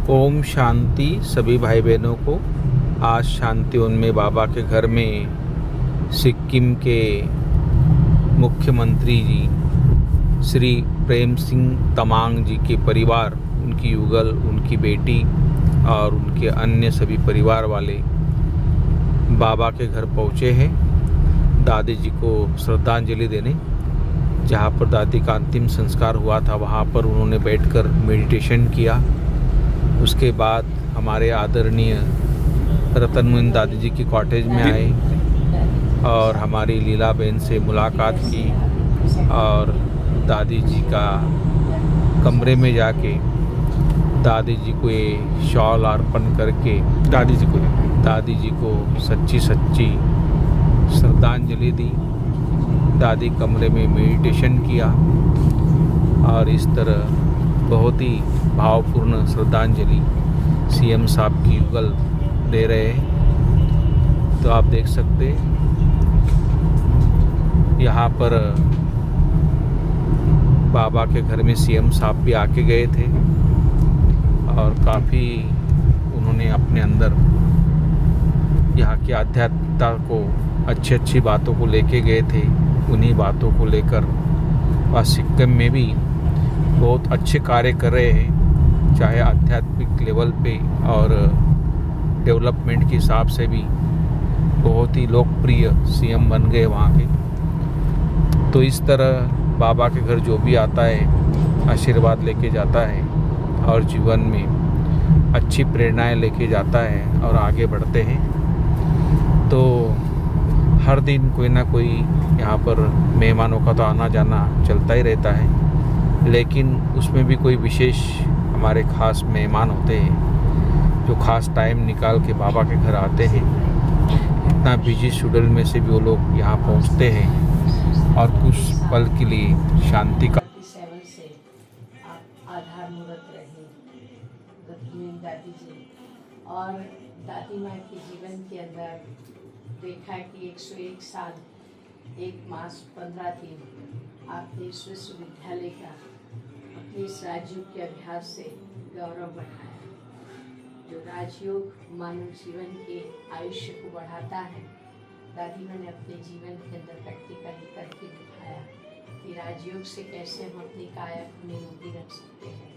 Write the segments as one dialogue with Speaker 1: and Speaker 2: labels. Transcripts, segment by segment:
Speaker 1: ओम शांति सभी भाई बहनों को। आज शांतिवन में बाबा के घर में सिक्किम के मुख्यमंत्री जी श्री प्रेम सिंह तमांग जी के परिवार, उनकी युगल, उनकी बेटी और उनके अन्य सभी परिवार वाले बाबा के घर पहुँचे हैं दादी जी को श्रद्धांजलि देने। जहाँ पर दादी का अंतिम संस्कार हुआ था वहाँ पर उन्होंने बैठकर मेडिटेशन किया। उसके बाद हमारे आदरणीय रतनमुनि दादी जी की कॉटेज में आए और हमारी लीला बहन से मुलाकात की और दादी जी का कमरे में जाके दादी जी को ये शॉल अर्पण करके दादी जी को सच्ची श्रद्धांजलि दी। दादी कमरे में मेडिटेशन किया और इस तरह बहुत ही भावपूर्ण श्रद्धांजलि सीएम साहब की युगल दे रहे हैं। तो आप देख सकते यहाँ पर बाबा के घर में सीएम साहब भी आके गए थे और काफ़ी उन्होंने अपने अंदर यहाँ की आध्यात्मिकता को अच्छी बातों को लेके गए थे। उन्हीं बातों को लेकर वह सिक्किम में भी बहुत अच्छे कार्य कर रहे हैं, चाहे आध्यात्मिक लेवल पे और डेवलपमेंट के हिसाब से भी बहुत ही लोकप्रिय सीएम बन गए वहाँ के। तो इस तरह बाबा के घर जो भी आता है आशीर्वाद लेके जाता है और जीवन में अच्छी प्रेरणाएं लेके जाता है और आगे बढ़ते हैं। तो हर दिन कोई ना कोई यहाँ पर मेहमानों का तो आना जाना चलता ही रहता है, लेकिन उसमें भी कोई विशेष हमारे ख़ास मेहमान होते हैं जो ख़ास टाइम निकाल के बाबा के घर आते हैं। इतना बिजी शेड्यूल में से भी वो लोग यहाँ पहुँचते हैं और कुछ पल के लिए शांति का
Speaker 2: सेवन से आप आधार मूर्त रहे रतनमुनि दादी जी। और दादी माँ के जीवन के अंदर देखा कि 101 साल 1 मास 15 दिन आपने इस विश्वविद्यालय का अपने इस राजयोग के अभ्यास से गौरव बढ़ाया। जो राजयोग मानव जीवन के आयुष्य को बढ़ाता है, दादी माँ ने अपने जीवन के अंदर प्रैक्टिकली करके दिखाया कि राजयोग से कैसे हम अपनी काया को निरोगी रख सकते हैं,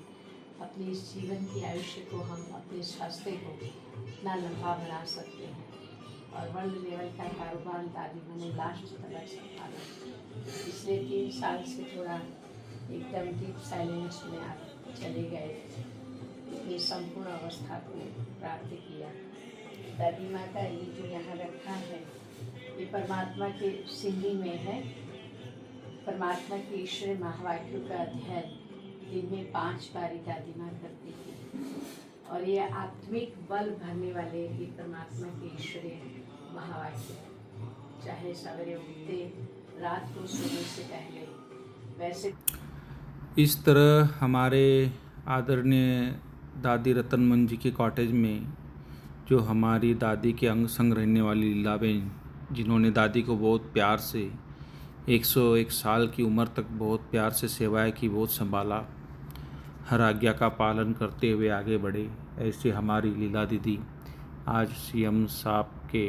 Speaker 2: अपने इस जीवन के आयुष्य को हम अपने स्वास्थ्य को इतना लंबा बना सकते हैं। और वर्ल्ड लेवल का कारोबार दादी माँ ने लास्ट तक संभाला। पिछले 3 साल से थोड़ा एकदम डीप साइलेंस में आप चले गए, ये संपूर्ण अवस्था को प्राप्त किया। दादी माँ का ये जो यहाँ रखा है ये परमात्मा के सिंधी में है। परमात्मा के ईश्वर महावाक्यों का अध्ययन दिन में 5 बार दादी माँ करती थी और ये आत्मिक बल भरने वाले ये परमात्मा के ईश्वरीय महावाक्य, चाहे सवेरे उठते रात को सोने से पहले। वैसे
Speaker 1: इस तरह हमारे आदरणीय दादी रतनमुनि जी के कॉटेज में जो हमारी दादी के अंग संग रहने वाली लीला बहन, जिन्होंने दादी को बहुत प्यार से 101 साल की उम्र तक बहुत प्यार से सेवाएं की, बहुत संभाला, हर आज्ञा का पालन करते हुए आगे बढ़े, ऐसे हमारी लीला दीदी आज सीएम साहब के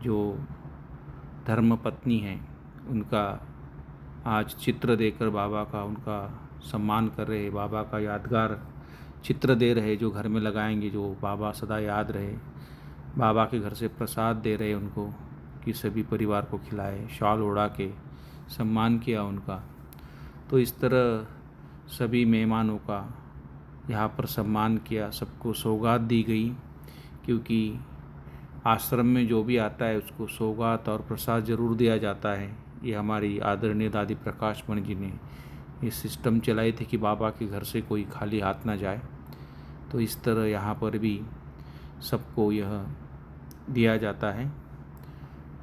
Speaker 1: जो धर्मपत्नी हैं उनका आज चित्र देकर बाबा का उनका सम्मान कर रहे, बाबा का यादगार चित्र दे रहे जो घर में लगाएंगे, जो बाबा सदा याद रहे। बाबा के घर से प्रसाद दे रहे उनको कि सभी परिवार को खिलाए, शॉल ओढ़ा के सम्मान किया उनका। तो इस तरह सभी मेहमानों का यहाँ पर सम्मान किया, सबको सौगात दी गई, क्योंकि आश्रम में जो भी आता है उसको सौगात और प्रसाद ज़रूर दिया जाता है। ये हमारी आदरणीय दादी प्रकाश मणि जी ने ये सिस्टम चलाई थी कि बाबा के घर से कोई खाली हाथ ना जाए। तो इस तरह यहाँ पर भी सबको यह दिया जाता है।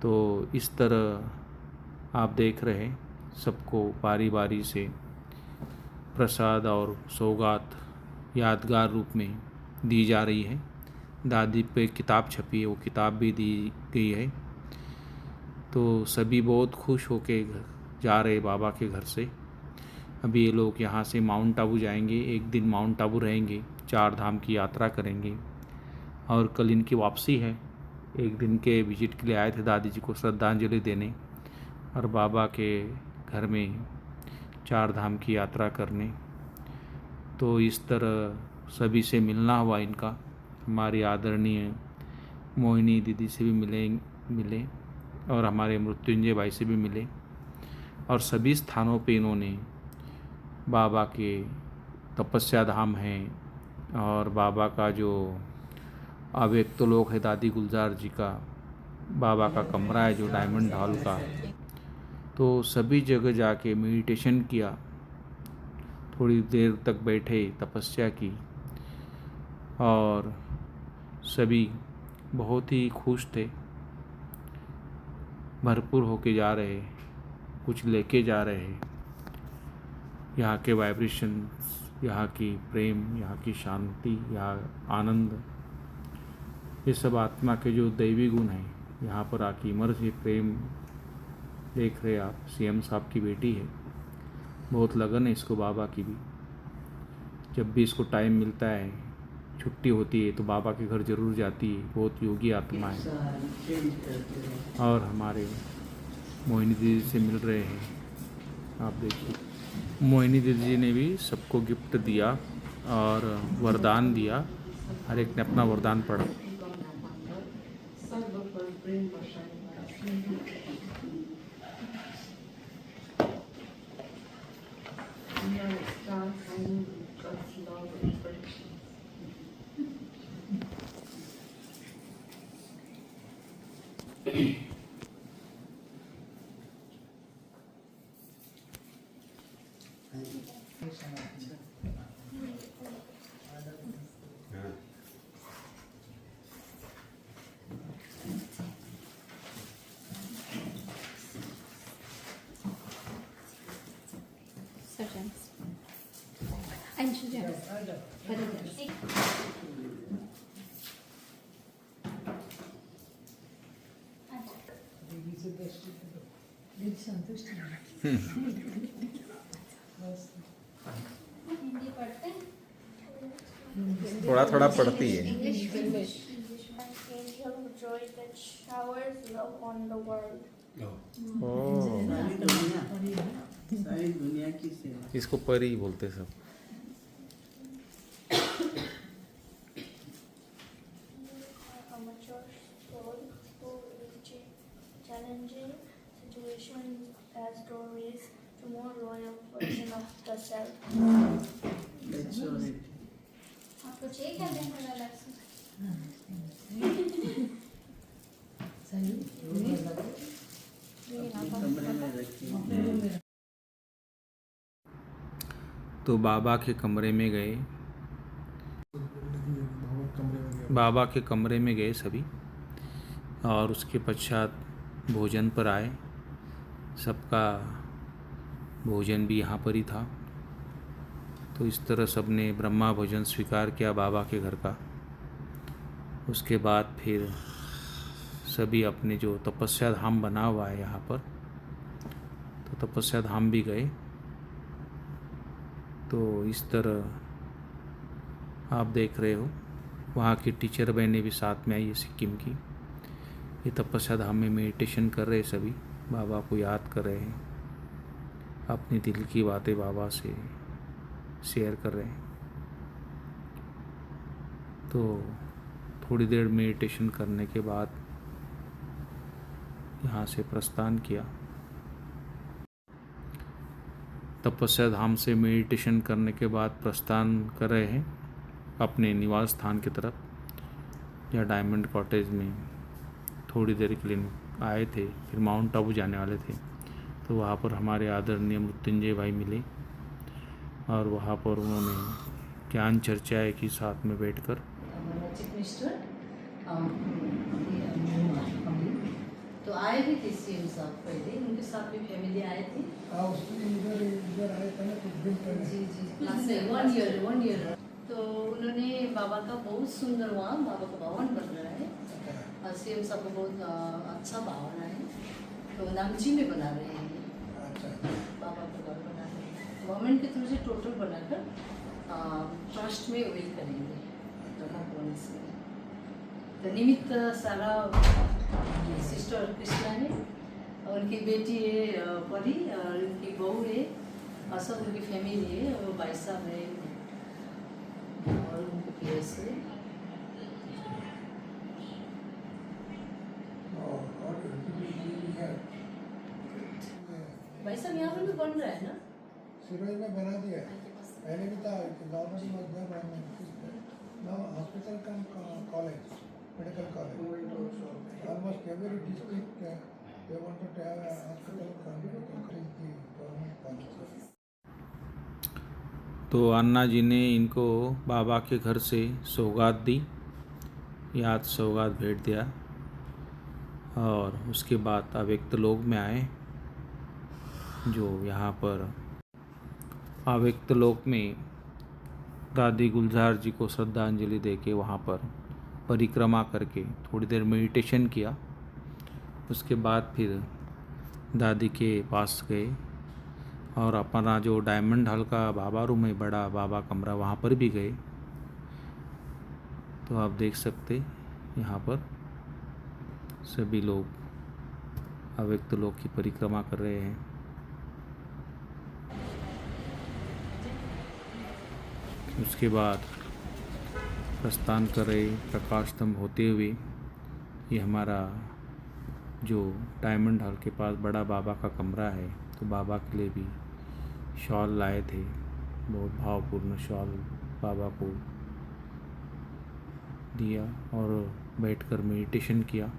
Speaker 1: तो इस तरह आप देख रहे हैं सबको बारी बारी से प्रसाद और सौगात यादगार रूप में दी जा रही है। दादी पे किताब छपी है, वो किताब भी दी गई है। तो सभी बहुत खुश होके जा रहे बाबा के घर से। अभी ये लोग यहाँ से माउंट आबू जाएंगे, एक दिन माउंट आबू रहेंगे, चार धाम की यात्रा करेंगे। और कल इनकी वापसी है। एक दिन के विजिट के लिए आए थे दादी जी को श्रद्धांजलि देने और बाबा के घर में चार धाम की यात्रा करने। तो इस तरह सभी से मिलना हुआ इनका। हमारी आदरणीय मोहिनी दीदी से भी मिले और हमारे मृत्युंजय भाई से भी मिले। और सभी स्थानों पे इन्होंने बाबा के तपस्या धाम हैं और बाबा का जो अव्यक्त लोक है दादी गुलजार जी का, बाबा का कमरा है जो डायमंड हॉल का, तो सभी जगह जाके मेडिटेशन किया। थोड़ी देर तक बैठे, तपस्या की और सभी बहुत ही खुश थे। भरपूर होके जा रहे, कुछ लेके जा रहे। यहाँ के वाइब्रेशंस, यहाँ की प्रेम, यहाँ की शांति, यहाँ आनंद, ये सब आत्मा के जो दैवी गुण हैं यहाँ पर आके इमर्ज है। प्रेम देख रहे आप, सीएम साहब की बेटी है, बहुत लगन है इसको बाबा की भी। जब भी इसको टाइम मिलता है, छुट्टी होती है तो बाबा के घर ज़रूर जाती है। बहुत योगी आत्मा है। और हमारे मोहिनी दीदी से मिल रहे हैं, आप देखिए। मोहिनी दीदी जी ने भी सबको गिफ्ट दिया और वरदान दिया। हर एक ने अपना वरदान पढ़ा। थोड़ा थोड़ा पढ़ती है।
Speaker 3: सारी दुनिया की सेवा।
Speaker 1: इसको परी बोलते सब।
Speaker 4: Challenging situations as doorways to more royal version of the self. आपको चाहिए क्या देखने वाला
Speaker 1: तो बाबा के कमरे में गए, बाबा के कमरे में गए सभी और उसके पश्चात भोजन पर आए। सबका भोजन भी यहाँ पर ही था। तो इस तरह सबने ब्रह्मा भोजन स्वीकार किया बाबा के घर का। उसके बाद फिर सभी अपने जो तपस्या धाम बना हुआ है यहाँ पर, तो तपस्या धाम भी गए। तो इस तरह आप देख रहे हो, वहाँ की टीचर बहनें भी साथ में आई है सिक्किम की। ये तपस्या धाम में मेडिटेशन कर रहे सभी, बाबा को याद कर रहे हैं, अपनी दिल की बातें बाबा से शेयर कर रहे हैं। तो थोड़ी देर मेडिटेशन करने के बाद यहाँ से प्रस्थान किया। तपस्या धाम से मेडिटेशन करने के बाद प्रस्थान कर रहे हैं अपने निवास स्थान की तरफ, या डायमंड कॉटेज में थोड़ी देर के लिए आए थे, फिर माउंट आबू जाने वाले थे। तो वहाँ पर हमारे आदरणीय मृत्युंजय भाई मिले और वहाँ पर उन्होंने ज्ञान चर्चाएं की साथ में बैठकर।
Speaker 5: तो आए भी थे सीएम साहब पहले, उनके साथ भी फैमिली आए थे।
Speaker 3: इधर आए थे ना कुछ दिन पहले।
Speaker 5: जी 1 ईयर। तो उन्होंने बाबा का बहुत सुंदर, वहाँ बाबा का भवन बन रहा है और सीएम साहब को बहुत अच्छा भावना है। तो नामची में बना रहे हैं, बाबा का घर बना रहे हैं गवर्नमेंट के थ्रू से टोटल बनाकर ट्रस्ट में विल करेंगे भगवान से। तो निमित्त सारा सिस्टर कृष्णा है और उनकी बेटी है परी और उनकी बहू है और सब उनकी फैमिली है और भाई साहब है और उनके प्लेस है। भाई साहब यहाँ पर भी बन रहा है ना?
Speaker 3: सिरोही में बना दिया पहले भी था government was there and now hospital come college medical college almost every district they wanted to have a hospital come medical college the government policy।
Speaker 1: तो अन्ना जी ने इनको बाबा के घर से सौगात दी, याद सौगात भेंट दिया और उसके बाद अव्यक्त लोक में आए। जो यहाँ पर अव्यक्त लोक में दादी गुलजार जी को श्रद्धांजलि देके वहाँ पर परिक्रमा करके थोड़ी देर मेडिटेशन किया। उसके बाद फिर दादी के पास गए और अपना जो डायमंड हॉल का बाबा रूम है, बड़ा बाबा कमरा, वहाँ पर भी गए। तो आप देख सकते यहाँ पर सभी लोग अव्यक्त लोक की परिक्रमा कर रहे हैं। उसके बाद प्रस्थान कर रहे प्रकाश स्तंभ होते हुए ये हमारा जो डायमंड हॉल के पास बड़ा बाबा का कमरा है, तो बाबा के लिए भी शॉल लाए थे, बहुत भावपूर्ण शॉल बाबा को दिया और बैठकर मेडिटेशन किया।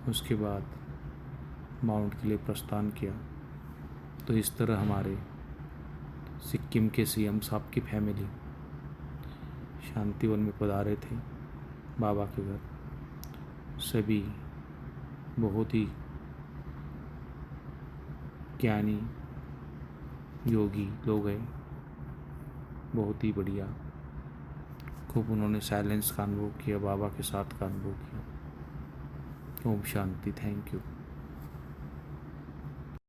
Speaker 1: उसके बाद माउंट के लिए प्रस्थान किया। तो इस तरह हमारे सिक्किम के सीएम साहब की फैमिली शांतिवन में पधारे थे बाबा के घर। सभी बहुत ही ज्ञानी योगी लोग हैं, बहुत ही बढ़िया। खूब उन्होंने साइलेंस का अनुभव किया, बाबा के साथ का अनुभव किया। ओम शांति। Thank you.